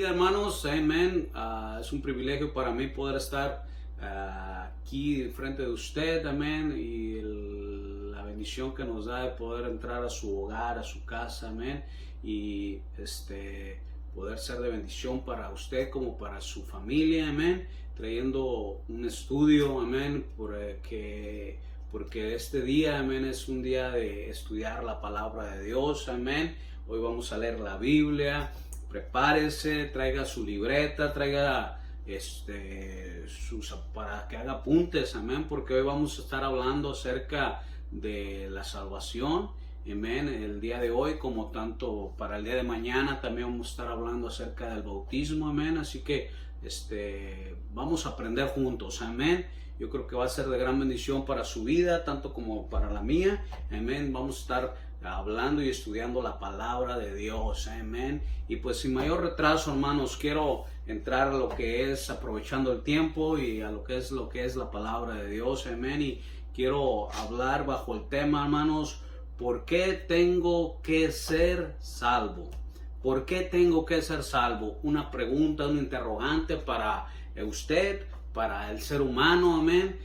bendiga, hermanos. Amén. Es un privilegio para mí poder estar aquí frente de usted. Amén. Y la bendición que nos da de poder entrar a su hogar, a su casa. Amén. Y poder ser de bendición para usted como para su familia. Amén. Trayendo un estudio. Amén. Porque este día, amén, es un día de estudiar la palabra de Dios. Amén. Hoy vamos a leer la Biblia. Prepárese, traiga su libreta, traiga para que haga apuntes, amén, porque hoy vamos a estar hablando acerca de la salvación, amén, el día de hoy, como tanto para el día de mañana también vamos a estar hablando acerca del bautismo, amén, así que vamos a aprender juntos, amén. Yo creo que va a ser de gran bendición para su vida, tanto como para la mía, amén. Vamos a estar hablando y estudiando la palabra de Dios, amén. Y pues sin mayor retraso, hermanos, quiero entrar a lo que es aprovechando el tiempo y a lo que es la palabra de Dios, amén. Y quiero hablar bajo el tema, hermanos, ¿por qué tengo que ser salvo? ¿Por qué tengo que ser salvo? Una pregunta, un interrogante para usted, para el ser humano, amén.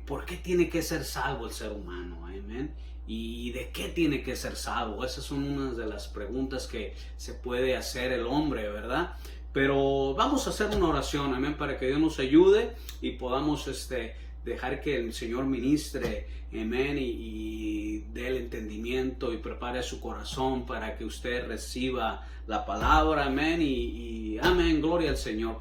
¿Por qué tiene que ser salvo el ser humano, amén? ¿Y de qué tiene que ser salvo? Esas son unas de las preguntas que se puede hacer el hombre, ¿verdad? Pero vamos a hacer una oración, amén, para que Dios nos ayude y podamos dejar que el Señor ministre, amén, y dé el entendimiento y prepare su corazón para que usted reciba la palabra, amén, y amén, gloria al Señor.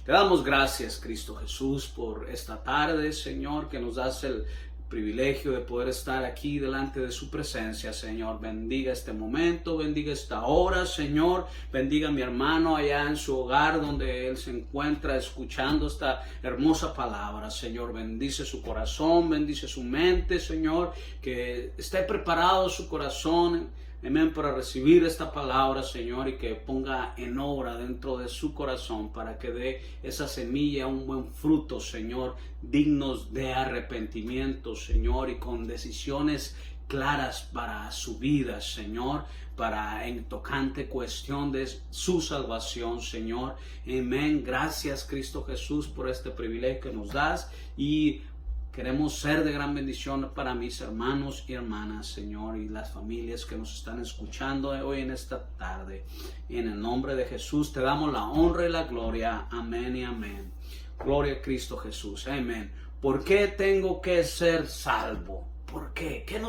Te damos gracias, Cristo Jesús, por esta tarde, Señor, que nos das el privilegio de poder estar aquí delante de su presencia, Señor. Bendiga este momento, bendiga esta hora, Señor. Bendiga a mi hermano allá en su hogar donde él se encuentra escuchando esta hermosa palabra, Señor. Bendice su corazón, bendice su mente, Señor. Que esté preparado su corazón, amén, para recibir esta palabra, Señor, y que ponga en obra dentro de su corazón para que dé esa semilla un buen fruto, Señor, dignos de arrepentimiento, Señor, y con decisiones claras para su vida, Señor, para en tocante cuestión de su salvación, Señor. Amén. Gracias, Cristo Jesús, por este privilegio que nos das y queremos ser de gran bendición para mis hermanos y hermanas, Señor, y las familias que nos están escuchando hoy en esta tarde. En el nombre de Jesús te damos la honra y la gloria. Amén y amén. Gloria a Cristo Jesús. Amén. ¿Por qué tengo que ser salvo? ¿Por qué? ¿Qué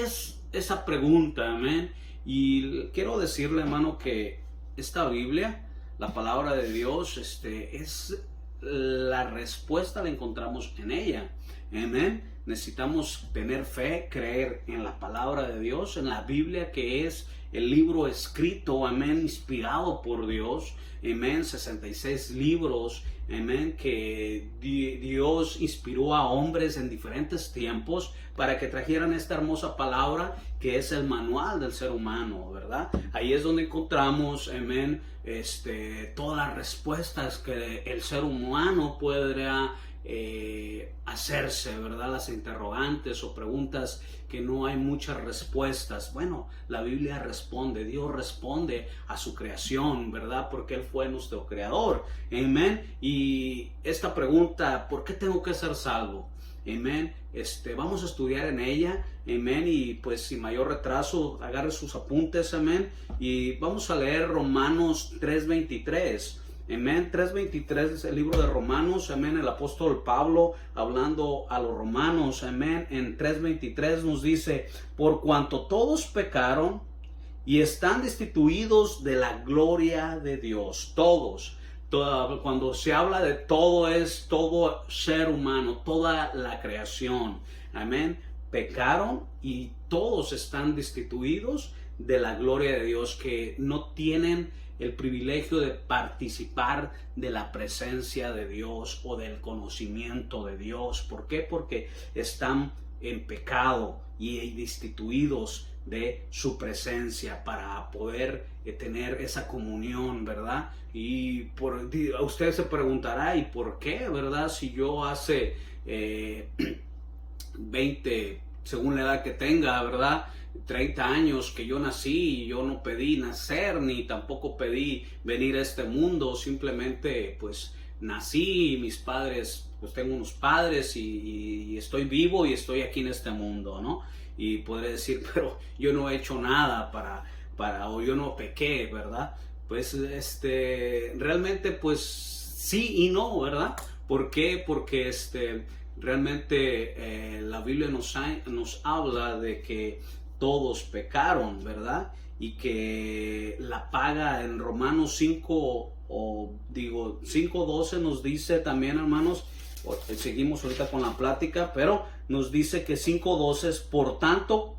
es esa pregunta? Amén. Y quiero decirle, hermano, que esta Biblia, la palabra de Dios, es la respuesta la encontramos en ella. Amén. Necesitamos tener fe, creer en la palabra de Dios, en la Biblia, que es el libro escrito, amén, inspirado por Dios. Amén. 66 libros, amén, que Dios inspiró a hombres en diferentes tiempos para que trajeran esta hermosa palabra que es el manual del ser humano, ¿verdad? Ahí es donde encontramos, amén, todas las respuestas que el ser humano podrá hacerse, ¿verdad? Las interrogantes o preguntas que no hay muchas respuestas. Bueno, la Biblia responde, Dios responde a su creación, ¿verdad? Porque Él fue nuestro creador, amén. Y esta pregunta, ¿por qué tengo que ser salvo? Amén. Vamos a estudiar en ella, amén, y pues sin mayor retraso, agarre sus apuntes, amén, y vamos a leer Romanos 3:23. Amén, 3:23 es el libro de Romanos, amén, el apóstol Pablo hablando a los romanos, amén, en 3:23 nos dice, por cuanto todos pecaron y están destituidos de la gloria de Dios, todos. Cuando se habla de todo es todo ser humano, toda la creación, amén, pecaron y todos están destituidos de la gloria de Dios, que no tienen el privilegio de participar de la presencia de Dios o del conocimiento de Dios. ¿Por qué? Porque están en pecado y destituidos de su presencia para poder tener esa comunión, ¿verdad? Y usted se preguntará, ¿y por qué, verdad? Si yo hace 20, según la edad que tenga, ¿verdad? 30 años que yo nací y yo no pedí nacer ni tampoco pedí venir a este mundo, simplemente pues nací y mis padres, pues tengo unos padres y estoy vivo y estoy aquí en este mundo, ¿no? Y podré decir, pero yo no he hecho nada o yo no pequé, ¿verdad? Pues realmente pues sí y no, ¿verdad? ¿Por qué? Porque realmente la Biblia nos habla de que todos pecaron, ¿verdad? Y que la paga en Romanos 5:12 nos dice también, hermanos, seguimos ahorita con la plática, pero nos dice que 5:12 es: por tanto,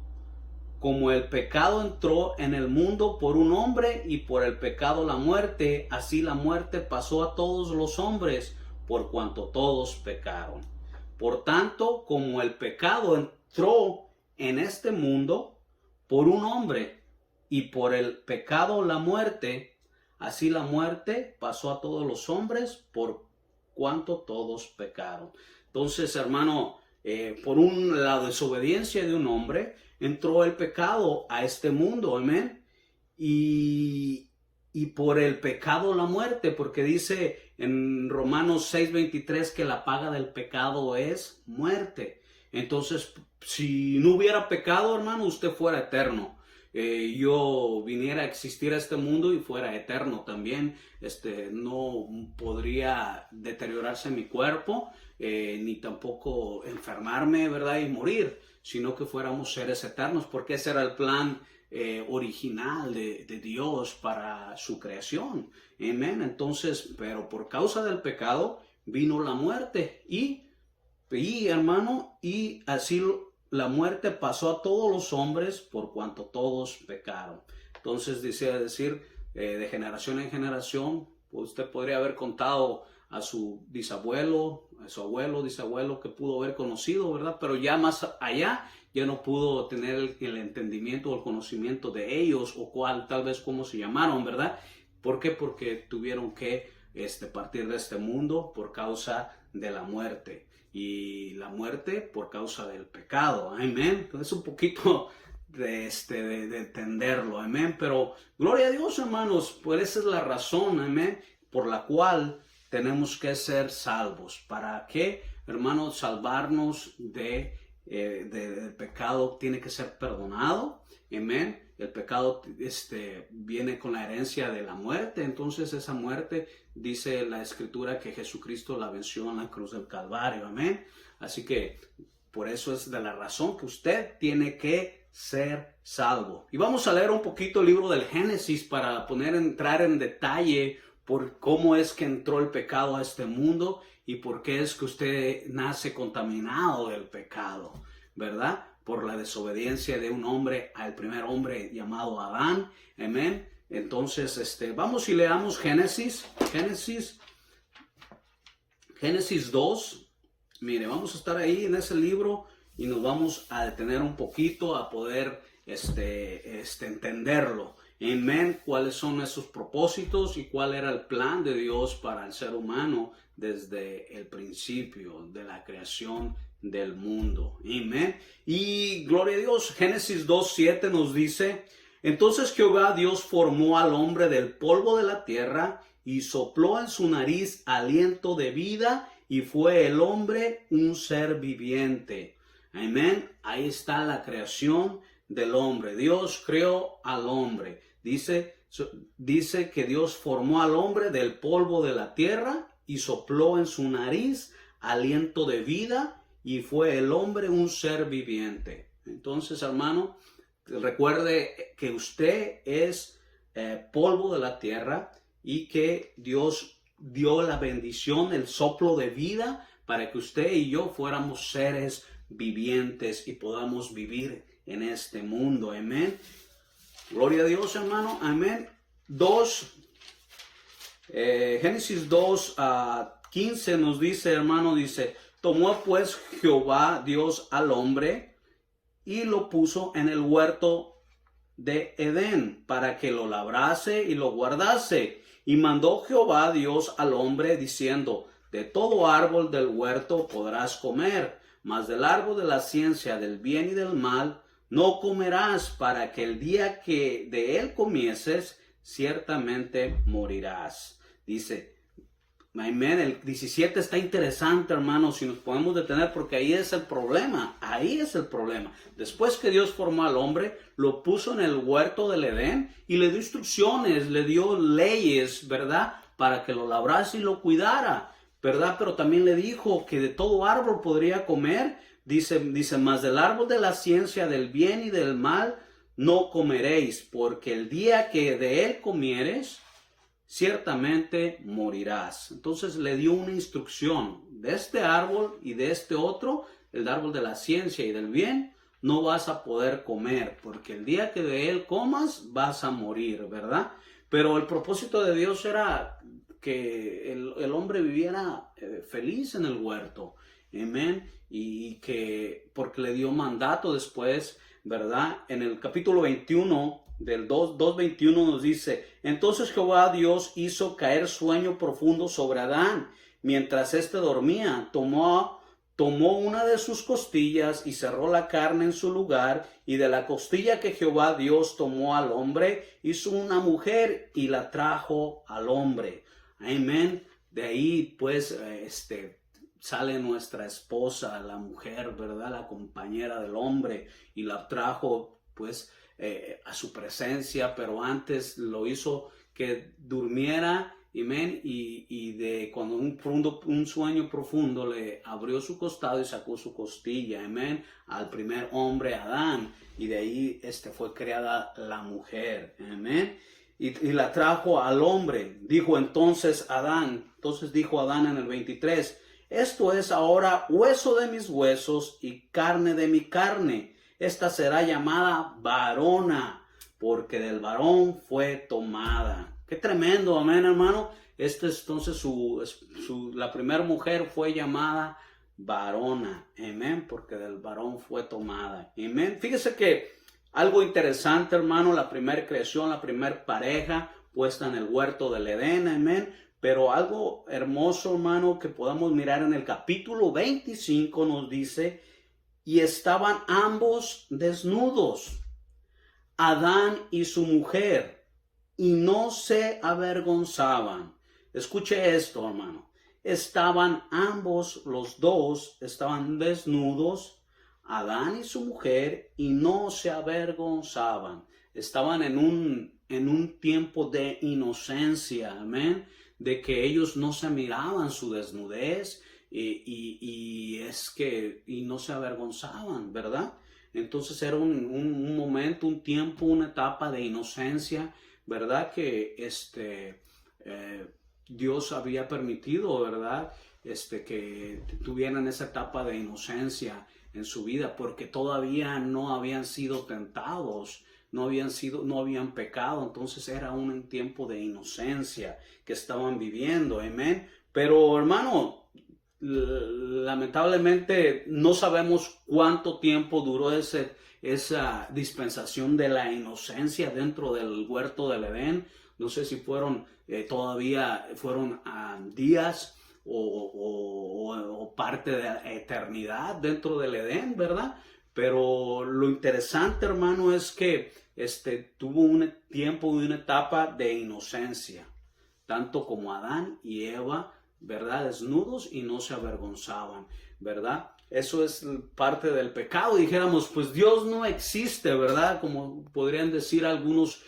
como el pecado entró en el mundo por un hombre y por el pecado la muerte, así la muerte pasó a todos los hombres por cuanto todos pecaron. Por tanto, como el pecado entró en este mundo por un hombre y por el pecado la muerte, así la muerte pasó a todos los hombres por cuanto todos pecaron. Entonces, hermano, por la desobediencia de un hombre entró el pecado a este mundo, amén. Y por el pecado la muerte, porque dice en Romanos 6:23 que la paga del pecado es muerte. Entonces, si no hubiera pecado, hermano, usted fuera eterno. Yo viniera a existir a este mundo y fuera eterno también. No podría deteriorarse mi cuerpo, ni tampoco enfermarme, ¿verdad? Y morir, sino que fuéramos seres eternos, porque ese era el plan original de Dios para su creación. Amén. Entonces, pero por causa del pecado vino la muerte y hermano, y así la muerte pasó a todos los hombres por cuanto todos pecaron. Entonces, decir, de generación en generación, pues usted podría haber contado a su bisabuelo, a su abuelo, bisabuelo que pudo haber conocido, ¿verdad? Pero ya más allá, ya no pudo tener el entendimiento o el conocimiento de ellos, o tal vez cómo se llamaron, ¿verdad? ¿Por qué? Porque tuvieron que partir de este mundo por causa de la muerte. Y la muerte por causa del pecado, amén. Entonces un poquito de entenderlo, amén. Pero gloria a Dios, hermanos, pues esa es la razón, amén, por la cual tenemos que ser salvos. ¿Para qué, hermanos? Salvarnos del pecado tiene que ser perdonado, amén. El pecado viene con la herencia de la muerte. Entonces esa muerte, dice la Escritura, que Jesucristo la venció en la cruz del Calvario, amén. Así que por eso es de la razón que usted tiene que ser salvo. Y vamos a leer un poquito el libro del Génesis para entrar en detalle por cómo es que entró el pecado a este mundo y por qué es que usted nace contaminado del pecado, ¿verdad? Por la desobediencia de un hombre al primer hombre llamado Adán, amén. Entonces, vamos y leamos Génesis 2. Mire, vamos a estar ahí en ese libro y nos vamos a detener un poquito a poder entenderlo. Amén. Cuáles son esos propósitos y cuál era el plan de Dios para el ser humano desde el principio de la creación del mundo. Amén. Y gloria a Dios. Génesis 2:7 nos dice: entonces Jehová Dios formó al hombre del polvo de la tierra y sopló en su nariz aliento de vida, y fue el hombre un ser viviente. Amén. Ahí está la creación del hombre. Dios creó al hombre. Dice que Dios formó al hombre del polvo de la tierra y sopló en su nariz aliento de vida, y fue el hombre un ser viviente. Entonces, hermano, recuerde que usted es polvo de la tierra y que Dios dio la bendición, el soplo de vida, para que usted y yo fuéramos seres vivientes y podamos vivir en este mundo. Amén. Gloria a Dios, hermano. Amén. Génesis 2:15 nos dice, hermano, dice: tomó pues Jehová Dios al hombre y lo puso en el huerto de Edén para que lo labrase y lo guardase. Y mandó Jehová Dios al hombre diciendo: de todo árbol del huerto podrás comer, mas del árbol de la ciencia del bien y del mal no comerás, para que el día que de él comieses, ciertamente morirás. Dice, amén. El 17 está interesante, hermanos, si nos podemos detener, porque ahí es el problema. Ahí es el problema. Después que Dios formó al hombre, lo puso en el huerto del Edén y le dio instrucciones, le dio leyes, ¿verdad? Para que lo labrase y lo cuidara, ¿verdad? Pero también le dijo que de todo árbol podría comer. Dice, mas del árbol de la ciencia del bien y del mal no comeréis, porque el día que de él comieres, ciertamente morirás. Entonces le dio una instrucción: de este árbol y de este otro, el árbol de la ciencia y del bien, no vas a poder comer, porque el día que de él comas, vas a morir, ¿verdad? Pero el propósito de Dios era que el hombre viviera feliz en el huerto, amén, y que porque le dio mandato después, ¿verdad? En el capítulo 21 del 2:21 nos dice: entonces Jehová Dios hizo caer sueño profundo sobre Adán, mientras éste dormía, tomó una de sus costillas y cerró la carne en su lugar, y de la costilla que Jehová Dios tomó al hombre, hizo una mujer y la trajo al hombre. Amén. De ahí pues sale nuestra esposa, la mujer, ¿verdad? La compañera del hombre, y la trajo pues a su presencia, pero antes lo hizo que durmiera, amén, y de cuando un sueño profundo le abrió su costado y sacó su costilla, amén, al primer hombre, Adán, y de ahí fue creada la mujer, amén, y la trajo al hombre. Dijo entonces dijo Adán en el 23: esto es ahora hueso de mis huesos y carne de mi carne. Esta será llamada varona, porque del varón fue tomada. Qué tremendo, amén, hermano. Entonces la primera mujer fue llamada varona, amén, porque del varón fue tomada, amén. Fíjese que algo interesante, hermano, la primera creación, la primera pareja puesta en el huerto del Edén, amén. Pero algo hermoso, hermano, que podamos mirar en el capítulo 25 nos dice: y estaban ambos desnudos, Adán y su mujer, y no se avergonzaban. Escuche esto, hermano. Estaban ambos, los dos, estaban desnudos, Adán y su mujer, y no se avergonzaban. Estaban en un tiempo de inocencia, amén, de que ellos no se miraban su desnudez, y no se avergonzaban, ¿verdad? Entonces era un momento, un tiempo, una etapa de inocencia, ¿verdad? Que Dios había permitido, ¿verdad? Que tuvieran esa etapa de inocencia en su vida, porque todavía no habían sido tentados, no habían pecado. Entonces era un tiempo de inocencia que estaban viviendo, amén. Pero hermano, lamentablemente no sabemos cuánto tiempo duró esa dispensación de la inocencia dentro del huerto del Edén. No sé si todavía fueron días o parte de la eternidad dentro del Edén, ¿verdad? Pero lo interesante, hermano, es que tuvo un tiempo y una etapa de inocencia, tanto como Adán y Eva, ¿verdad? Desnudos y no se avergonzaban, ¿verdad? Eso es parte del pecado. Dijéramos, pues Dios no existe, ¿verdad? Como podrían decir algunos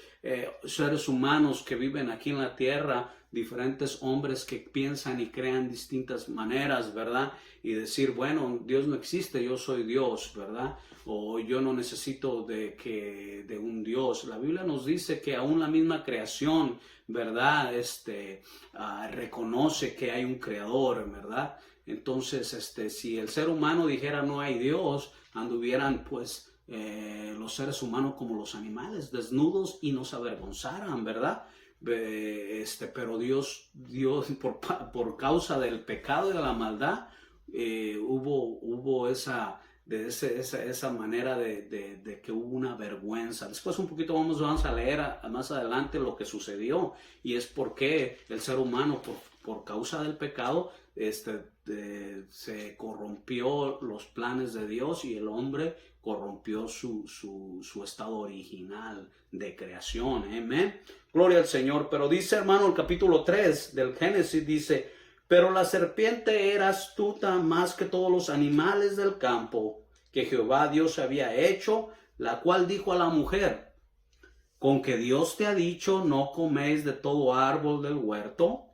seres humanos que viven aquí en la tierra, diferentes hombres que piensan y crean distintas maneras, ¿verdad? Y decir, bueno, Dios no existe, yo soy Dios, ¿verdad? O yo no necesito de un Dios. La Biblia nos dice que aún la misma creación, ¿verdad? Reconoce que hay un creador, ¿verdad? Entonces, si el ser humano dijera no hay Dios, anduvieran pues los seres humanos como los animales, desnudos y no se avergonzaran, ¿verdad? Pero Dios por causa del pecado y de la maldad, hubo esa manera de que hubo una vergüenza. Después un poquito vamos a leer más adelante lo que sucedió, y es porque el ser humano por causa del pecado, se corrompió los planes de Dios y el hombre corrompió su estado original de creación. Amén. Gloria al Señor. Pero dice, hermano, el capítulo 3 del Génesis dice: pero la serpiente era astuta más que todos los animales del campo que Jehová Dios había hecho, la cual dijo a la mujer: ¿con que Dios te ha dicho, no coméis de todo árbol del huerto?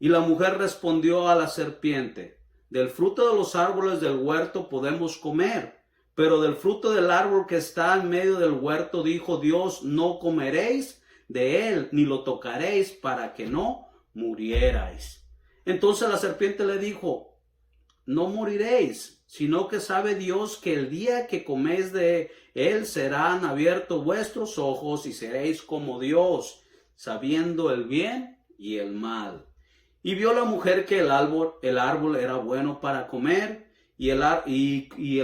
Y la mujer respondió a la serpiente: del fruto de los árboles del huerto podemos comer, pero del fruto del árbol que está en medio del huerto dijo Dios: no comeréis de él, ni lo tocaréis, para que no murierais. Entonces la serpiente le dijo: no moriréis, sino que sabe Dios que el día que coméis de él serán abiertos vuestros ojos y seréis como Dios, sabiendo el bien y el mal. Y vio la mujer que el árbol era bueno para comer, y el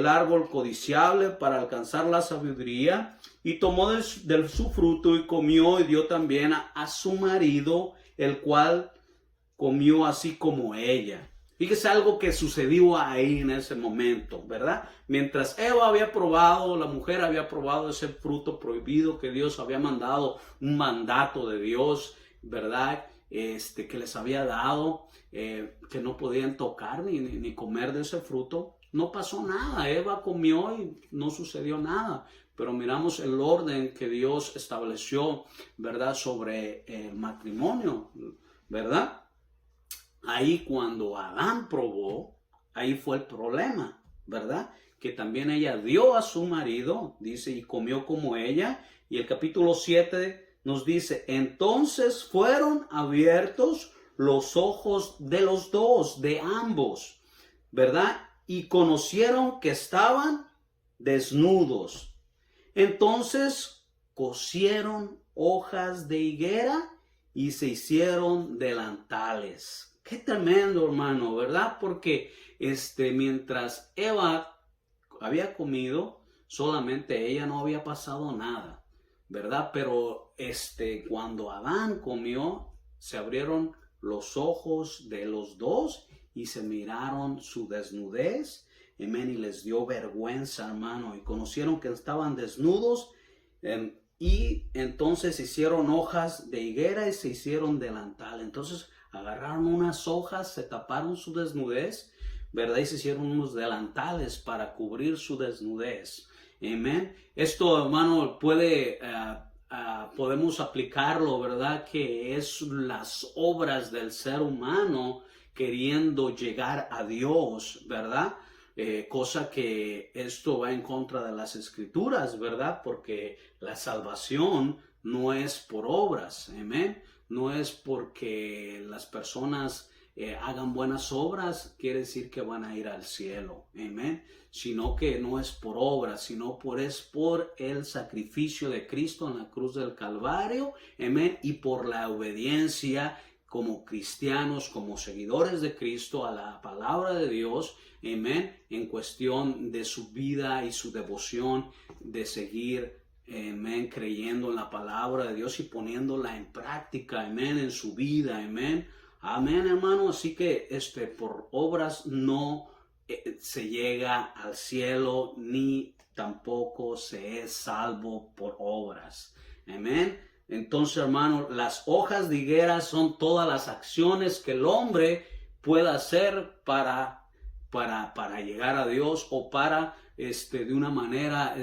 árbol codiciable para alcanzar la sabiduría, y tomó de su fruto y comió, y dio también a su marido, el cual comió así como ella. Fíjese algo que sucedió ahí en ese momento, ¿verdad? Mientras Eva había probado, la mujer había probado ese fruto prohibido que Dios había mandado, un mandato de Dios, ¿verdad? Que les había dado, que no podían tocar ni comer de ese fruto. No pasó nada, Eva comió y no sucedió nada. Pero miramos el orden que Dios estableció, ¿verdad? Sobre el matrimonio, ¿verdad? Ahí cuando Adán probó, ahí fue el problema, ¿verdad? Que también ella dio a su marido, dice, y comió como ella. Y el capítulo 7 nos dice: entonces fueron abiertos los ojos de los dos, de ambos, ¿verdad? Y conocieron que estaban desnudos. Entonces cosieron hojas de higuera y se hicieron delantales. Qué tremendo, hermano, ¿verdad? Porque mientras Eva había comido, solamente ella no había pasado nada, ¿verdad? Pero cuando Adán comió, se abrieron los ojos de los dos y se miraron su desnudez, amén, y les dio vergüenza, hermano, y conocieron que estaban desnudos, y entonces hicieron hojas de higuera y se hicieron delantal. Entonces agarraron unas hojas, se taparon su desnudez, ¿verdad? Y se hicieron unos delantales para cubrir su desnudez. Amén. Esto, hermano, podemos aplicarlo, ¿verdad? Que es las obras del ser humano queriendo llegar a Dios, ¿verdad? Cosa que esto va en contra de las Escrituras, ¿verdad? Porque la salvación no es por obras, amén. No es porque las personas hagan buenas obras, quiere decir que van a ir al cielo, amén. Sino que no es por obras, sino es por el sacrificio de Cristo en la cruz del Calvario, amén. Y por la obediencia como cristianos, como seguidores de Cristo a la palabra de Dios, amén, en cuestión de su vida y su devoción, de seguir, amén, creyendo en la palabra de Dios y poniéndola en práctica, amén, en su vida, amén, amén, hermano. Así que por obras no se llega al cielo, ni tampoco se es salvo por obras, amén. Entonces, hermano, las hojas de higuera son todas las acciones que el hombre pueda hacer para llegar a Dios, o para de una manera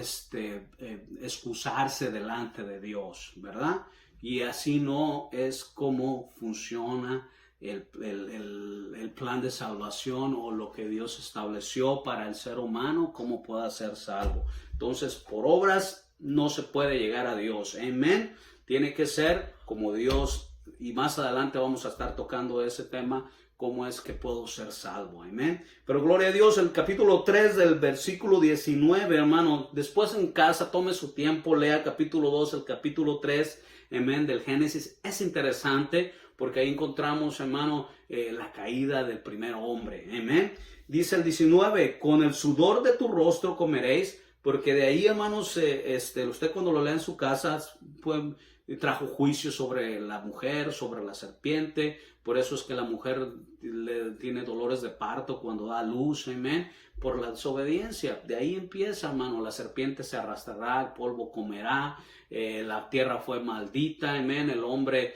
excusarse delante de Dios, ¿verdad? Y así no es como funciona el plan de salvación, o lo que Dios estableció para el ser humano, cómo pueda ser salvo. Entonces, por obras no se puede llegar a Dios, amén. Tiene que ser como Dios, y más adelante vamos a estar tocando ese tema, cómo es que puedo ser salvo, amén. Pero gloria a Dios, el capítulo 3 del versículo 19, hermano, después en casa tome su tiempo, lea el capítulo 2, el capítulo 3, amén, del Génesis. Es interesante porque ahí encontramos, hermano, la caída del primer hombre, amén. Dice el 19: con el sudor de tu rostro comeréis, porque de ahí, hermanos, usted cuando lo lea en su casa, pues trajo juicio sobre la mujer, sobre la serpiente, Por eso es que la mujer tiene dolores de parto cuando da luz, amén, por la desobediencia. De ahí empieza, hermano, la serpiente se arrastrará, el polvo comerá, la tierra fue maldita, amén, el hombre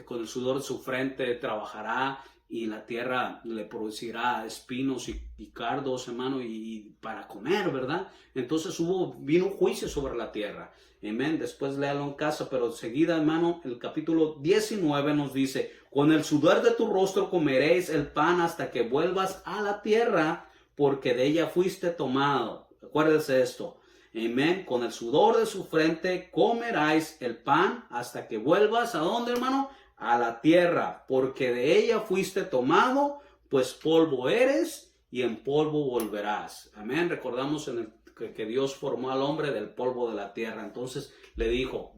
con el sudor de su frente trabajará, y la tierra le producirá espinos y cardos, hermano, y para comer, ¿verdad? Entonces vino un juicio sobre la tierra. Amén. Después léalo en casa, pero enseguida, hermano, el capítulo 19 nos dice: con el sudor de tu rostro comeréis el pan hasta que vuelvas a la tierra, porque de ella fuiste tomado. Acuérdese esto. Amén. Con el sudor de su frente comeráis el pan hasta que vuelvas, ¿a dónde, hermano? A la tierra, porque de ella fuiste tomado, pues polvo eres y en polvo volverás. Amén. Recordamos que Dios formó al hombre del polvo de la tierra. Entonces le dijo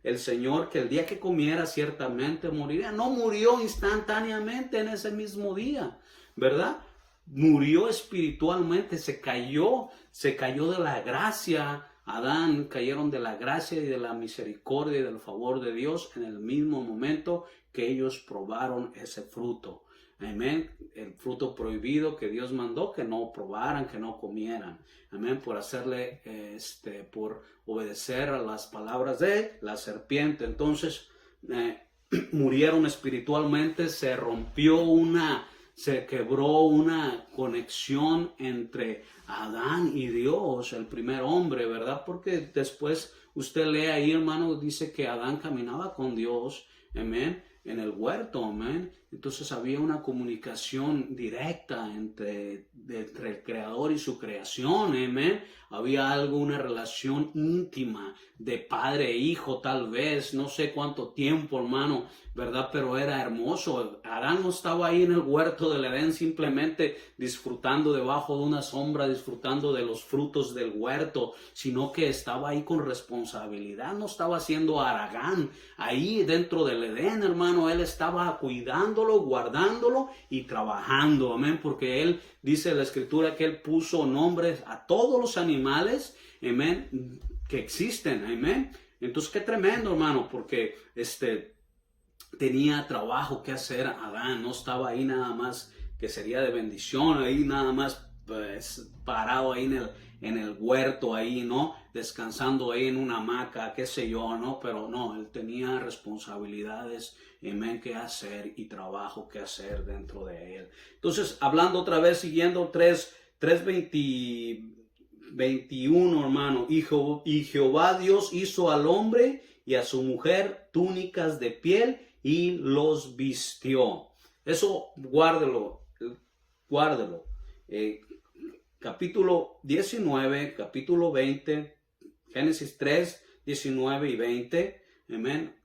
el Señor que el día que comiera ciertamente moriría. No murió instantáneamente en ese mismo día, ¿verdad? Murió espiritualmente, se cayó de la gracia. Adán cayeron de la gracia y de la misericordia y del favor de Dios en el mismo momento que ellos probaron ese fruto. Amén. El fruto prohibido que Dios mandó que no probaran, que no comieran. Amén. Por por obedecer a las palabras de la serpiente. Entonces, murieron espiritualmente, se quebró una conexión entre Adán y Dios, el primer hombre, ¿verdad? Porque después usted lee ahí, hermano, dice que Adán caminaba con Dios, amén, en el huerto, amén. Entonces había una comunicación directa entre el Creador y su creación, amén. Había una relación íntima de padre e hijo, tal vez, no sé cuánto tiempo, hermano, ¿verdad? Pero era hermoso. Adán no estaba ahí en el huerto del Edén simplemente disfrutando debajo de una sombra, disfrutando de los frutos del huerto, sino que estaba ahí con responsabilidad, no estaba haciendo haragán ahí dentro del Edén, hermano. Él estaba cuidándolo, guardándolo y trabajando, amén, porque él, dice la escritura, que él puso nombres a todos los animales, amén, que existen, amén. Entonces, qué tremendo, hermano, porque tenía trabajo que hacer Adán, no estaba ahí nada más que sería de bendición, ahí nada más pues, parado ahí en el huerto, ahí, ¿no? Descansando ahí en una hamaca, qué sé yo, ¿no? Pero no, él tenía responsabilidades, amén, que hacer y trabajo que hacer dentro de él. Entonces, hablando otra vez, siguiendo 3:21, hermano, y Jehová Dios hizo al hombre y a su mujer túnicas de piel y los vistió. Eso guárdelo. Capítulo 19, capítulo 20, Génesis 3, 19 y 20, amén.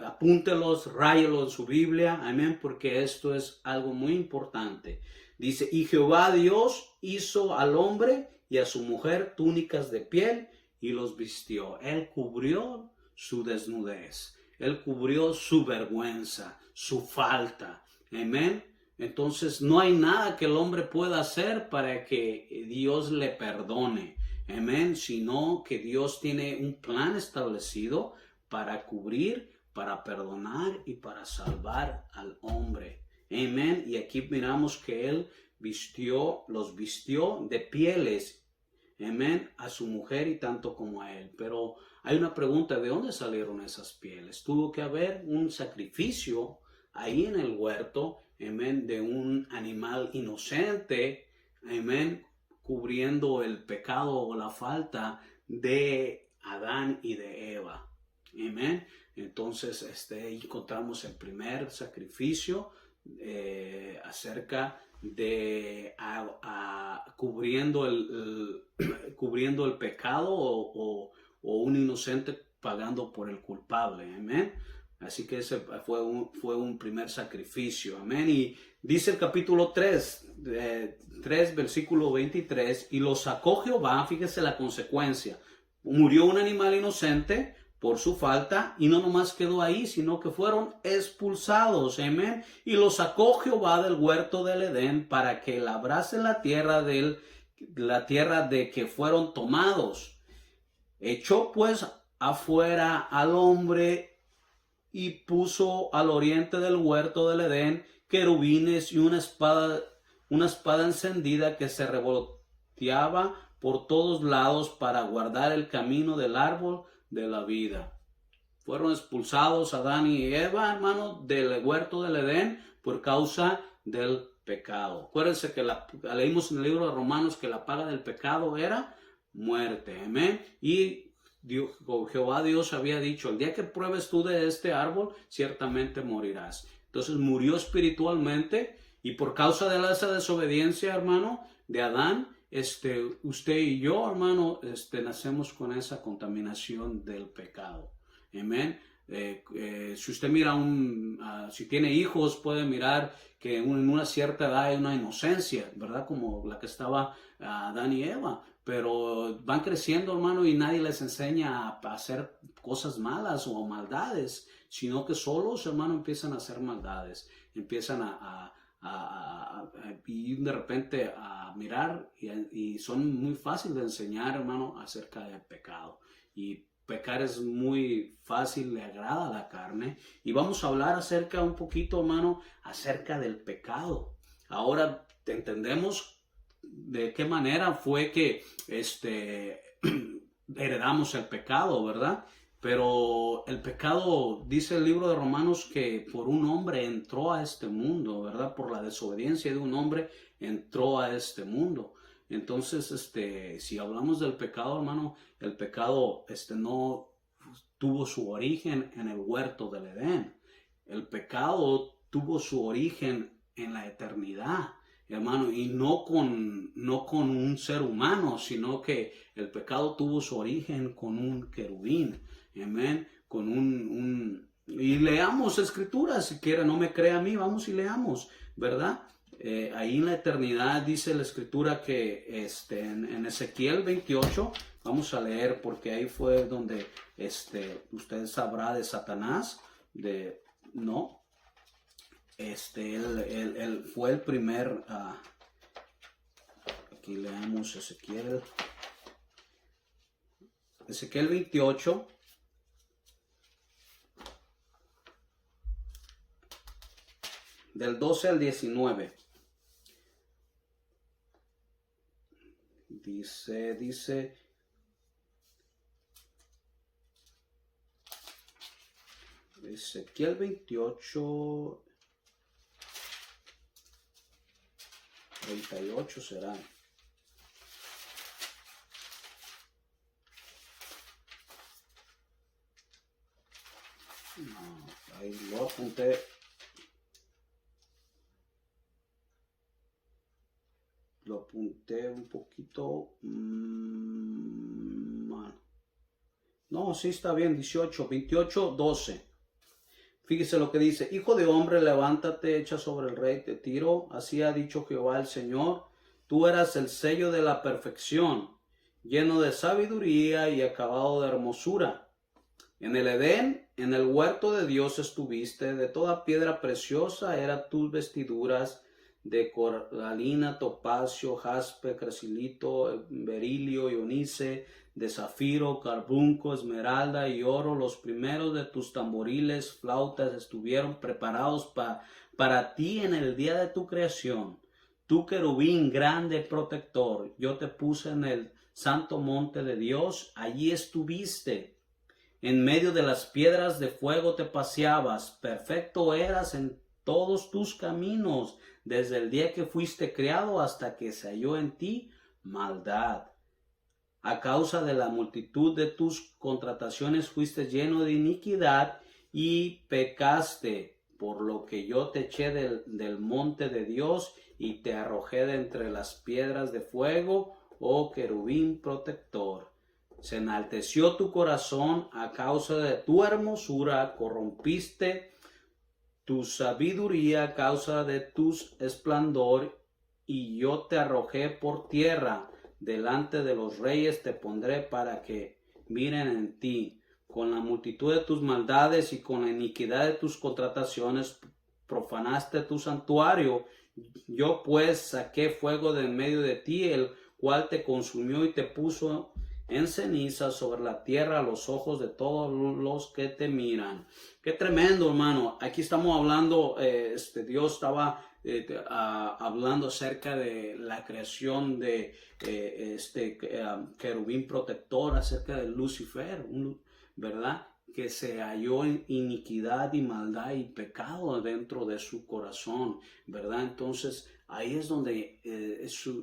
Apúntelos, ráyelos en su Biblia, amén, porque esto es algo muy importante. Dice: y Jehová Dios hizo al hombre y a su mujer túnicas de piel y los vistió. Él cubrió su desnudez, él cubrió su vergüenza, su falta, amén. Entonces no hay nada que el hombre pueda hacer para que Dios le perdone, amén, sino que Dios tiene un plan establecido para cubrir, para perdonar y para salvar al hombre, amén. Y aquí miramos que él los vistió de pieles, amén, a su mujer y tanto como a él. Pero hay una pregunta: ¿de dónde salieron esas pieles? Tuvo que haber un sacrificio ahí en el huerto, amén, de un animal inocente, amén, cubriendo el pecado o la falta de Adán y de Eva, amén. Entonces, encontramos el primer sacrificio acerca de cubriendo el pecado o un inocente pagando por el culpable, amén. Así que ese fue un primer sacrificio, amén. Y dice el capítulo 3, versículo 23, y lo sacó Jehová, fíjese la consecuencia, murió un animal inocente por su falta, y no nomás quedó ahí, sino que fueron expulsados, amén. Y lo sacó Jehová del huerto del Edén para que labrase la tierra de que fueron tomados. Echó pues afuera al hombre y puso al oriente del huerto del Edén querubines y una espada encendida que se revoloteaba por todos lados para guardar el camino del árbol de la vida. Fueron expulsados Adán y Eva, hermano, del huerto del Edén por causa del pecado. Acuérdense que leímos en el libro de Romanos que la paga del pecado era muerte. Amén. Y Jehová Dios había dicho, el día que pruebes tú de este árbol, ciertamente morirás. Entonces murió espiritualmente y por causa de esa desobediencia, hermano, de Adán, usted y yo, hermano, nacemos con esa contaminación del pecado. Amén. Si usted mira si tiene hijos, puede mirar que en una cierta edad hay una inocencia, ¿verdad? Como la que estaba Adán y Eva, pero van creciendo, hermano, y nadie les enseña a hacer cosas malas o maldades, sino que solos, hermano, empiezan a hacer maldades, empiezan y de repente a mirar y son muy fáciles de enseñar, hermano, acerca del pecado. Y pecar es muy fácil, le agrada a la carne. Y vamos a hablar un poquito, hermano, acerca del pecado. Ahora entendemos de qué manera fue que heredamos el pecado, ¿verdad? Pero el pecado, dice el libro de Romanos, que por un hombre entró a este mundo, ¿verdad? Por la desobediencia de un hombre entró a este mundo. Entonces, si hablamos del pecado, hermano, el pecado no tuvo su origen en el huerto del Edén. El pecado tuvo su origen en la eternidad, hermano, y no con un ser humano, sino que el pecado tuvo su origen con un querubín, amén, y leamos escrituras, si quiere, no me crea a mí, vamos y leamos, ¿verdad? Ahí en la eternidad dice la escritura que en Ezequiel 28, vamos a leer porque ahí fue donde usted sabrá de Satanás, él fue el primer, aquí leamos Ezequiel 28, del 12 al 19. Dice, Ezequiel 28, 38 será. No, ahí lo apunté. Lo apunté un poquito mal. No, sí está bien, 28, 12. Fíjese lo que dice: Hijo de hombre, levántate, echa sobre el rey de Tiro. Así ha dicho Jehová el Señor: Tú eras el sello de la perfección, lleno de sabiduría y acabado de hermosura. En el Edén, en el huerto de Dios estuviste. De toda piedra preciosa eran tus vestiduras, de coralina, topacio, jaspe, crisolito, berilio y onice, de zafiro, carbunco, esmeralda y oro. Los primeros de tus tamboriles, flautas, estuvieron preparados para ti en el día de tu creación. Tú, querubín grande protector, yo te puse en el santo monte de Dios. Allí estuviste. En medio de las piedras de fuego te paseabas. Perfecto eras en todos tus caminos, desde el día que fuiste criado hasta que se halló en ti maldad. A causa de la multitud de tus contrataciones fuiste lleno de iniquidad y pecaste, por lo que yo te eché del monte de Dios y te arrojé de entre las piedras de fuego, oh querubín protector. Se enalteció tu corazón a causa de tu hermosura, corrompiste tu sabiduría a causa de tu esplendor, y yo te arrojé por tierra. Delante de los reyes te pondré para que miren en ti. Con la multitud de tus maldades y con la iniquidad de tus contrataciones profanaste tu santuario. Yo pues saqué fuego de en medio de ti, el cual te consumió y te puso en ceniza sobre la tierra a los ojos de todos los que te miran. Qué tremendo, hermano. Aquí estamos hablando, Dios estaba hablando acerca de la creación de querubín protector, acerca de Lucifer, ¿verdad? Que se halló en iniquidad y maldad y pecado dentro de su corazón, ¿verdad? Entonces ahí es donde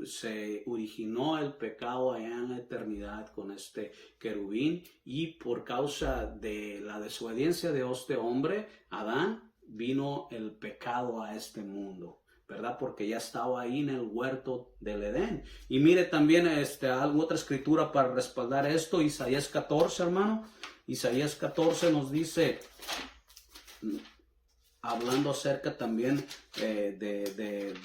se originó el pecado allá en la eternidad con este querubín, y por causa de la desobediencia de este hombre, Adán, vino el pecado a este mundo, ¿verdad? Porque ya estaba ahí en el huerto del Edén. Y mire también otra escritura para respaldar esto, Isaías 14, hermano. Isaías 14 nos dice, hablando acerca también de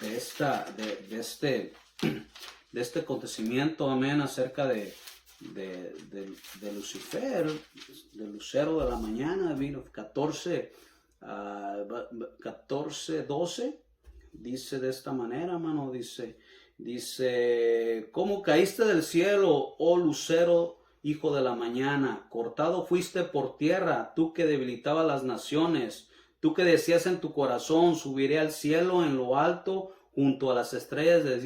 este acontecimiento, amén, acerca de Lucifer, del lucero de la mañana, vino 14, 12, dice de esta manera, hermano, dice, ¿cómo caíste del cielo, oh lucero, hijo de la mañana? Cortado fuiste por tierra, tú que debilitabas las naciones, tú que decías en tu corazón, subiré al cielo en lo alto, junto a las estrellas de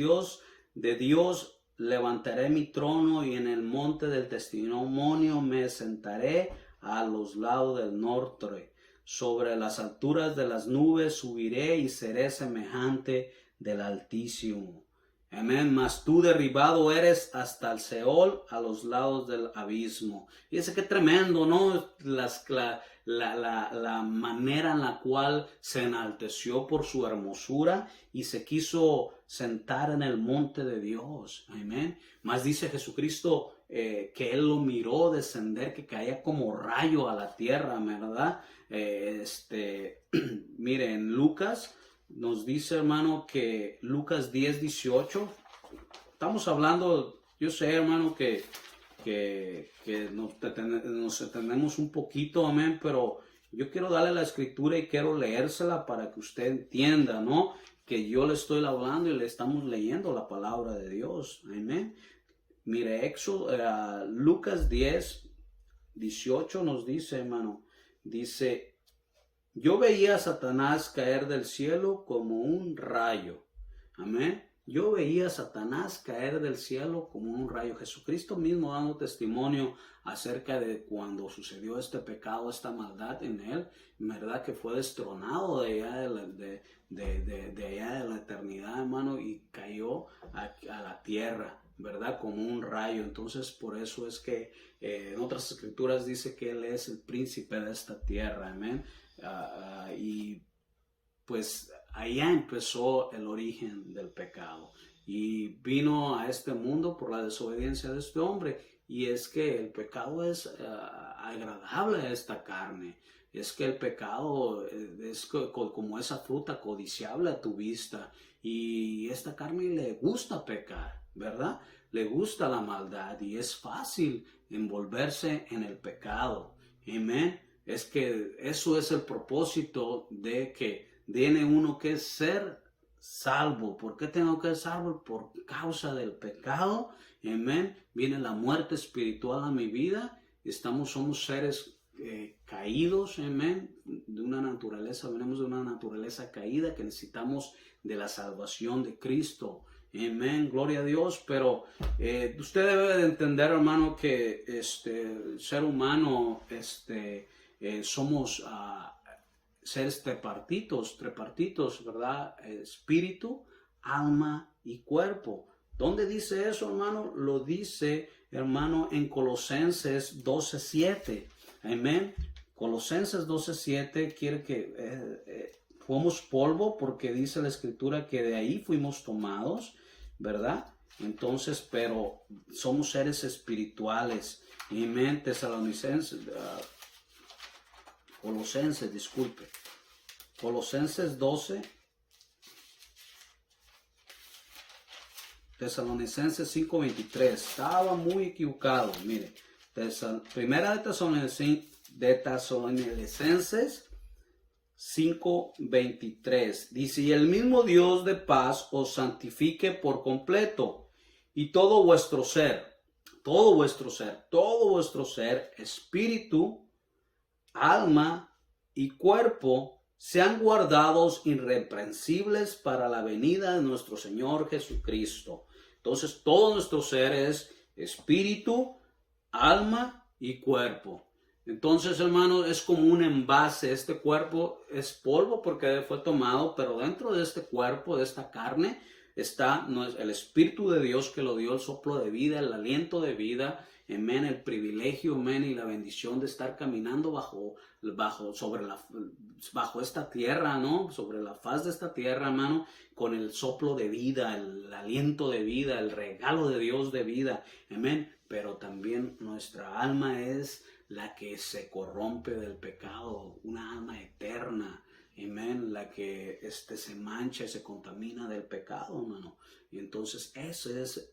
Dios levantaré mi trono, y en el monte del testimonio me sentaré a los lados del norte. Sobre las alturas de las nubes subiré y seré semejante del Altísimo. Amén. Mas tú derribado eres hasta el Seol, a los lados del abismo. Y ese qué tremendo, ¿no? La manera en la cual se enalteció por su hermosura y se quiso sentar en el monte de Dios. Amén. Mas dice Jesucristo que Él lo miró descender, que caía como rayo a la tierra, ¿verdad? Mire, en Lucas nos dice, hermano, que Lucas 10:18, estamos hablando, yo sé, hermano, que nos detenemos un poquito, amén, pero yo quiero darle la escritura y quiero leérsela para que usted entienda, ¿no? Que yo le estoy hablando y le estamos leyendo la palabra de Dios, amén. Mire, Lucas 10:18 nos dice, hermano, dice, yo veía a Satanás caer del cielo como un rayo. Amén. Yo veía a Satanás caer del cielo como un rayo. Jesucristo mismo dando testimonio acerca de cuando sucedió este pecado, esta maldad en él, verdad que fue destronado de allá de la eternidad, hermano, y cayó a la tierra, verdad, como un rayo. Entonces por eso es que en otras escrituras dice que él es el príncipe de esta tierra, amén. Y pues allá empezó el origen del pecado, y vino a este mundo por la desobediencia de este hombre. Y es que el pecado es agradable a esta carne. Es que el pecado es como esa fruta codiciable a tu vista, y esta carne le gusta pecar, ¿verdad? Le gusta la maldad, y es fácil envolverse en el pecado. Amén. Es que eso es el propósito de que tiene uno que ser salvo. ¿Por qué tengo que ser salvo? Por causa del pecado. Amén. Viene la muerte espiritual a mi vida. Somos seres caídos. Amén. Venimos de una naturaleza caída, que necesitamos de la salvación de Cristo. Amén, gloria a Dios. Pero usted debe de entender, hermano, que el ser humano, somos seres tripartitos, ¿verdad? Espíritu, alma y cuerpo. ¿Dónde dice eso, hermano? Lo dice, hermano, en Colosenses 12:7. Amén. Colosenses 12:7 quiere que fuimos polvo, porque dice la escritura que de ahí fuimos tomados, ¿verdad? Entonces, pero somos seres espirituales. Amén. Colosenses 12, Tesalonicenses 5:23. Estaba muy equivocado, mire. Primera de Tesalonicenses 5:23. Dice, y el mismo Dios de paz os santifique por completo, y todo vuestro ser, todo vuestro ser, espíritu, alma y cuerpo, sean guardados irreprensibles para la venida de nuestro Señor Jesucristo. Entonces, todo nuestro ser es espíritu, alma y cuerpo. Entonces, hermano, es como un envase. Este cuerpo es polvo porque fue tomado, pero dentro de este cuerpo, de esta carne, está el Espíritu de Dios que lo dio, el soplo de vida, el aliento de vida, amén, el privilegio, amén, y la bendición de estar caminando bajo esta tierra, ¿no? Sobre la faz de esta tierra, hermano, con el soplo de vida, el aliento de vida, el regalo de Dios de vida, amén. Pero también nuestra alma es la que se corrompe del pecado, una alma eterna, amén, la que se mancha y se contamina del pecado, hermano. Y entonces esa es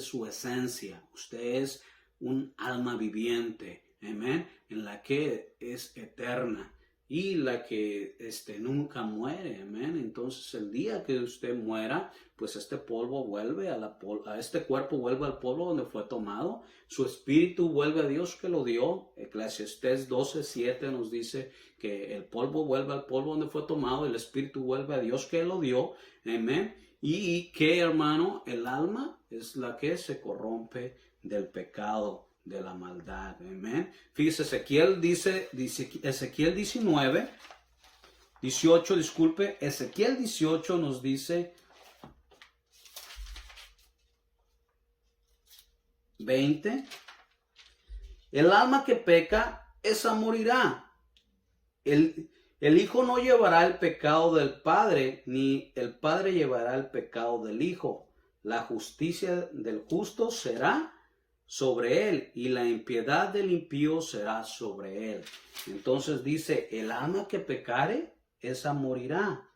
su esencia. Usted es un alma viviente, amén, en la que es eterna y la que nunca muere, amén. Entonces el día que usted muera, pues este polvo vuelve a este cuerpo vuelve al polvo donde fue tomado, su espíritu vuelve a Dios que lo dio. Eclesiastés 12:7 nos dice que el polvo vuelve al polvo donde fue tomado, el espíritu vuelve a Dios que lo dio, amén. Y que, hermano, el alma es la que se corrompe del pecado, de la maldad, amén. Fíjese, Ezequiel 18 nos dice 20, el alma que peca, esa morirá. El hijo no llevará el pecado del padre, ni el padre llevará el pecado del hijo. La justicia del justo será sobre él, y la impiedad del impío será sobre él. Entonces dice, el alma que pecare, esa morirá.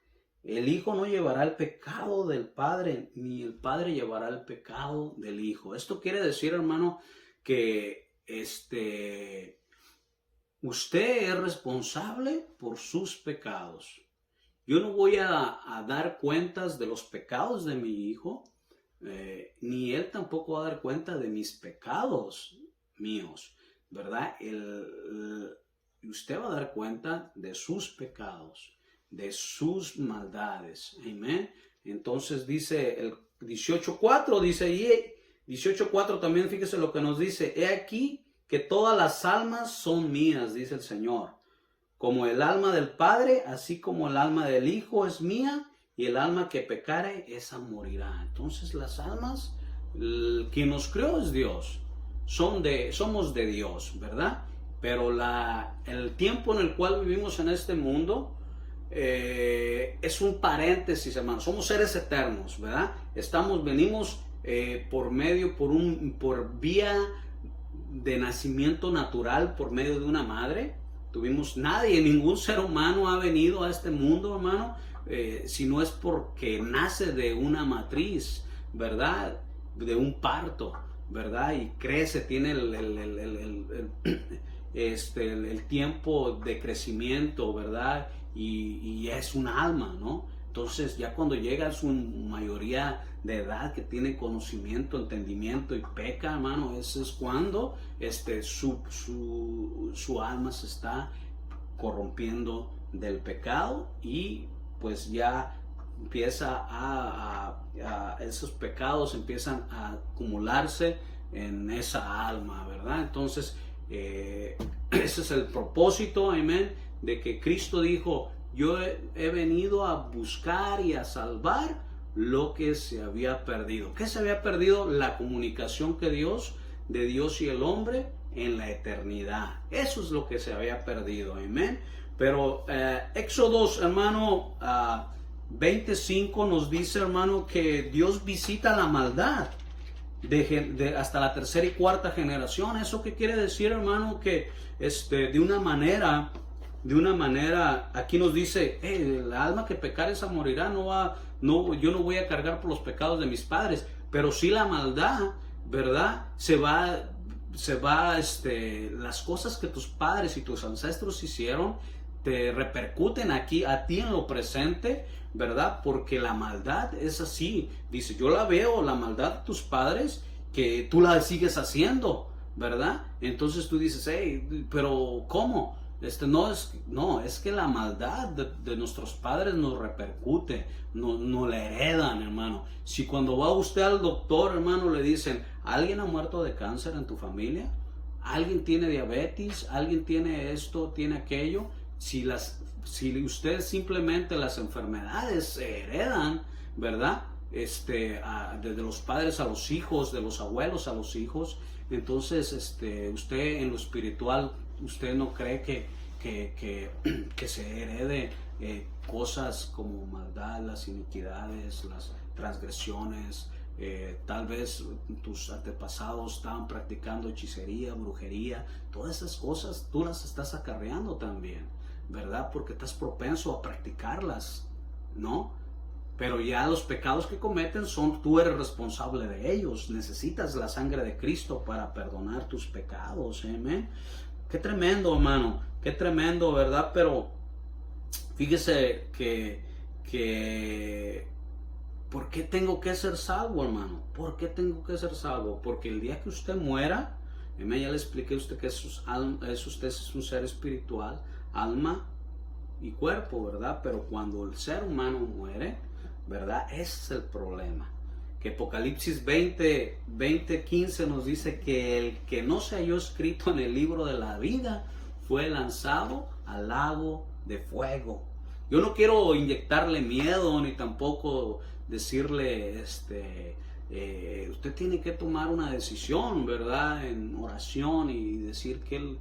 El hijo no llevará el pecado del padre, ni el padre llevará el pecado del hijo. Esto quiere decir, hermano, que usted es responsable por sus pecados. Yo no voy a dar cuentas de los pecados de mi hijo, ni él tampoco va a dar cuenta de mis pecados míos, ¿verdad? Usted va a dar cuenta de sus pecados, de sus maldades, amén. Entonces dice el 18:4, dice, y 18:4 también, fíjese lo que nos dice, he aquí que todas las almas son mías, dice el Señor, como el alma del Padre, así como el alma del Hijo es mía, y el alma que pecare, esa morirá. Entonces las almas, quien nos creó es Dios, somos de Dios, ¿verdad? Pero el tiempo en el cual vivimos en este mundo es un paréntesis, hermano. Somos seres eternos, ¿verdad? Venimos por vía de nacimiento natural, por medio de una madre. Ningún ser humano ha venido a este mundo, hermano, si no es porque nace de una matriz, ¿verdad? De un parto, ¿verdad? Y crece, tiene el tiempo de crecimiento, ¿verdad? Y es un alma, ¿no? Entonces ya cuando llega a su mayoría de edad, que tiene conocimiento, entendimiento y peca, hermano, eso es cuando su alma se está corrompiendo del pecado, y pues ya empieza esos pecados empiezan a acumularse en esa alma, ¿verdad? Entonces ese es el propósito, amén, de que Cristo dijo, yo he venido a buscar y a salvar lo que se había perdido. ¿Qué se había perdido? La comunicación de Dios y el hombre en la eternidad. Eso es lo que se había perdido, amén. Pero Éxodo, hermano, 25 nos dice, hermano, que Dios visita la maldad hasta la tercera y cuarta generación. ¿Eso qué quiere decir, hermano? Que de una manera, aquí nos dice, el alma que pecare esa morirá. Yo no voy a cargar por los pecados de mis padres, pero sí la maldad, ¿verdad? Las cosas que tus padres y tus ancestros hicieron te repercuten aquí a ti en lo presente, ¿verdad? Porque la maldad es así. Dice, yo la veo, la maldad de tus padres, que tú la sigues haciendo, ¿verdad? Entonces tú dices, hey, pero ¿cómo? No, es que la maldad de nuestros padres nos repercute, no la heredan, hermano. Si cuando va usted al doctor, hermano, le dicen, ¿alguien ha muerto de cáncer en tu familia? ¿Alguien tiene diabetes? ¿Alguien tiene esto, tiene aquello? Si usted simplemente las enfermedades se heredan, ¿verdad? Desde los padres a los hijos, de los abuelos a los hijos, entonces usted en lo espiritual, usted no cree que se herede cosas como maldad, las iniquidades, las transgresiones. Tal vez tus antepasados estaban practicando hechicería, brujería, todas esas cosas tú las estás acarreando también, ¿verdad? Porque estás propenso a practicarlas, ¿no? Pero ya los pecados que cometen tú eres responsable de ellos. Necesitas la sangre de Cristo para perdonar tus pecados, amén. Qué tremendo, hermano, qué tremendo, ¿verdad? Pero fíjese que ¿por qué tengo que ser salvo, hermano? ¿Por qué tengo que ser salvo? Porque el día que usted muera, ya le expliqué a usted que usted es un ser espiritual, alma y cuerpo, ¿verdad? Pero cuando el ser humano muere, ¿verdad? Ese es el problema. Que Apocalipsis 20:15 nos dice que el que no se halló escrito en el libro de la vida fue lanzado al lago de fuego. Yo no quiero inyectarle miedo ni tampoco decirle, usted tiene que tomar una decisión, ¿verdad? En oración y decir que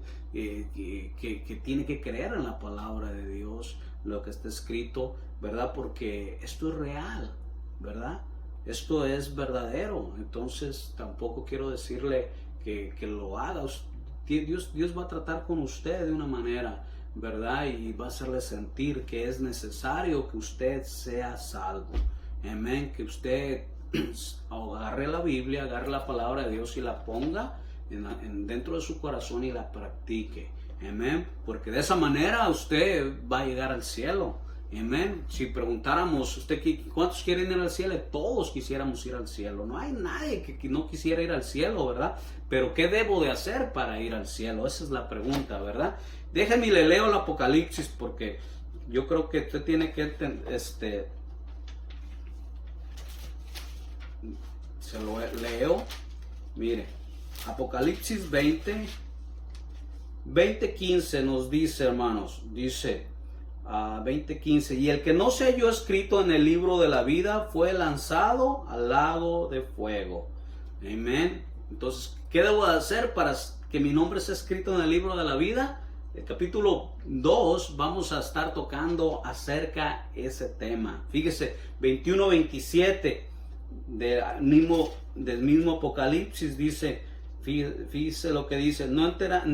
tiene que creer en la palabra de Dios, lo que está escrito, ¿verdad? Porque esto es real, ¿verdad? Esto es verdadero. Entonces tampoco quiero decirle que lo haga. Dios va a tratar con usted de una manera, ¿verdad? Y va a hacerle sentir que es necesario que usted sea salvo. Amén. Que usted agarre la Biblia, agarre la palabra de Dios y la ponga dentro de su corazón y la practique. Amén. Porque de esa manera usted va a llegar al cielo. Amén. Si preguntáramos, ¿cuántos quieren ir al cielo? Todos quisiéramos ir al cielo. No hay nadie que no quisiera ir al cielo, ¿verdad? Pero ¿qué debo de hacer para ir al cielo? Esa es la pregunta, ¿verdad? Déjeme y le leo el Apocalipsis porque yo creo que usted tiene que, se lo leo. Mire, Apocalipsis 20:15 nos dice, hermanos, dice 20:15, y el que no se halló escrito en el libro de la vida fue lanzado al lago de fuego. Amén. Entonces, ¿qué debo de hacer para que mi nombre sea escrito en el libro de la vida? El capítulo 2 vamos a estar tocando acerca de ese tema. Fíjese, 21:27 del mismo Apocalipsis dice, fíjese lo que dice, no entrará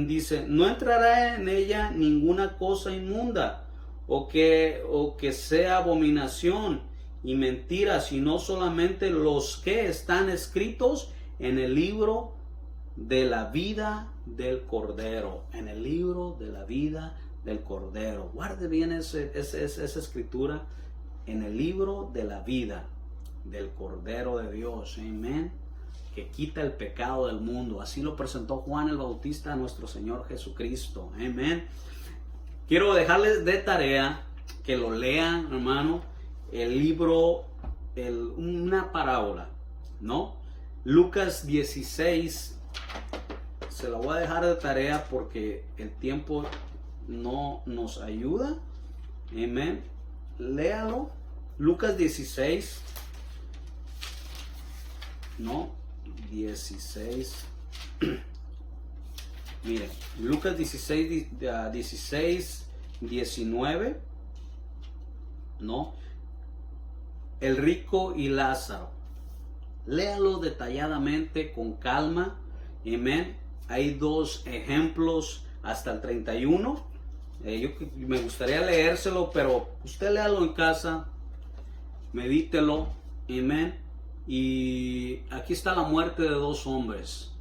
en ella ninguna cosa inmunda o que sea abominación y mentira, sino solamente los que están escritos en el libro de la vida del Cordero. En el libro de la vida del Cordero. Guarde bien esa escritura. En el libro de la vida del Cordero de Dios. Amén. Que quita el pecado del mundo. Así lo presentó Juan el Bautista a nuestro Señor Jesucristo. Amén. Quiero dejarles de tarea que lo lean, hermano, el libro, una parábola, ¿no? Lucas 16, se la voy a dejar de tarea porque el tiempo no nos ayuda. Amén. Léalo. Lucas 16, no, 16. Mire, Lucas 16, 19, ¿no? El rico y Lázaro. Léalo detalladamente, con calma. Amén. Hay dos ejemplos hasta el 31. Me gustaría leérselo, pero usted léalo en casa. Medítelo. Amén. Y aquí está la muerte de dos hombres,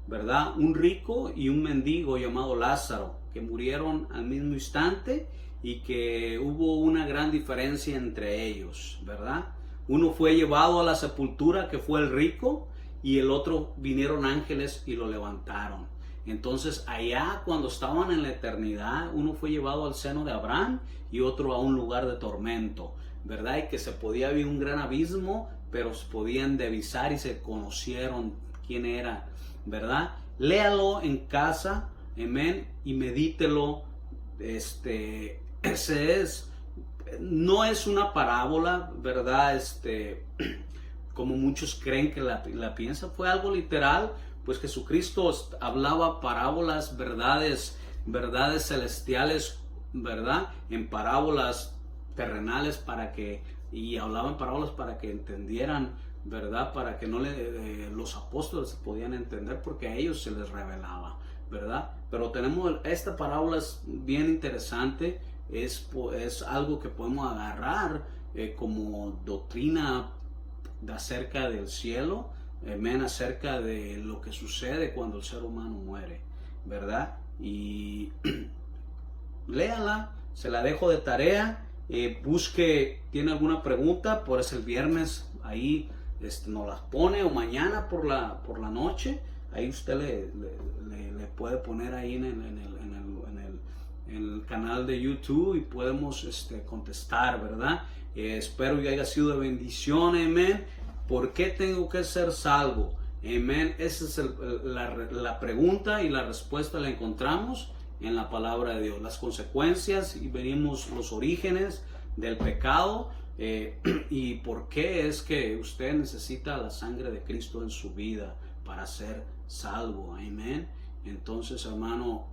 ¿verdad? Un rico y un mendigo llamado Lázaro, que murieron al mismo instante y que hubo una gran diferencia entre ellos, ¿verdad? Uno fue llevado a la sepultura, que fue el rico, y el otro vinieron ángeles y lo levantaron. Entonces allá cuando estaban en la eternidad, uno fue llevado al seno de Abraham y otro a un lugar de tormento, ¿verdad? Y que se podía ver un gran abismo, pero se podían divisar y se conocieron quién era, ¿verdad? Léalo en casa, amén, y medítelo. No es una parábola, ¿verdad? Como muchos creen que la piensan, fue algo literal, pues Jesucristo hablaba parábolas, verdades celestiales, ¿verdad? En parábolas terrenales y hablaba en parábolas para que entendieran, ¿verdad? Para que los apóstoles podían entender, porque a ellos se les revelaba, ¿verdad? Pero tenemos esta parábola, es bien interesante, es algo que podemos agarrar como doctrina acerca del cielo, amén, acerca de lo que sucede cuando el ser humano muere, ¿verdad? Y léala, se la dejo de tarea. Busque, tiene alguna pregunta, pues el viernes ahí nos las pone, o mañana por la noche, ahí usted le puede poner ahí en el canal de YouTube y podemos contestar, ¿verdad? Espero que haya sido de bendición, amén. ¿Por qué tengo que ser salvo? Amén. Esa es la pregunta, y la respuesta la encontramos en la palabra de Dios. Las consecuencias, y venimos los orígenes del pecado, y por qué es que usted necesita la sangre de Cristo en su vida para ser salvo. Amén. Entonces, hermano,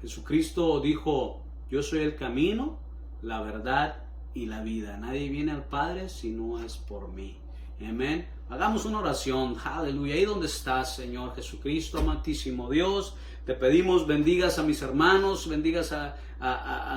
Jesucristo dijo: yo soy el camino, la verdad y la vida. Nadie viene al Padre si no es por mí. Amén. Hagamos una oración. Aleluya. Ahí donde estás, Señor Jesucristo, amantísimo Dios, te pedimos bendigas a mis hermanos, bendigas a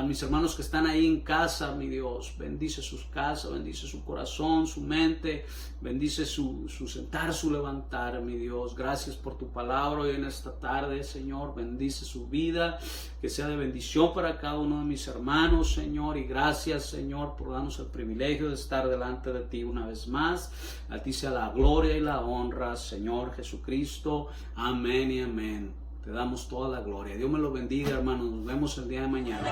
mis hermanos que están ahí en casa, mi Dios. Bendice sus casas, bendice su corazón, su mente, bendice su sentar, su levantar, mi Dios. Gracias por tu palabra hoy en esta tarde, Señor. Bendice su vida, que sea de bendición para cada uno de mis hermanos, Señor. Y gracias, Señor, por darnos el privilegio de estar delante de ti una vez más. A ti sea la gloria y la honra, Señor Jesucristo. Amén y amén. Te damos toda la gloria. Dios me lo bendiga, hermanos. Nos vemos el día de mañana.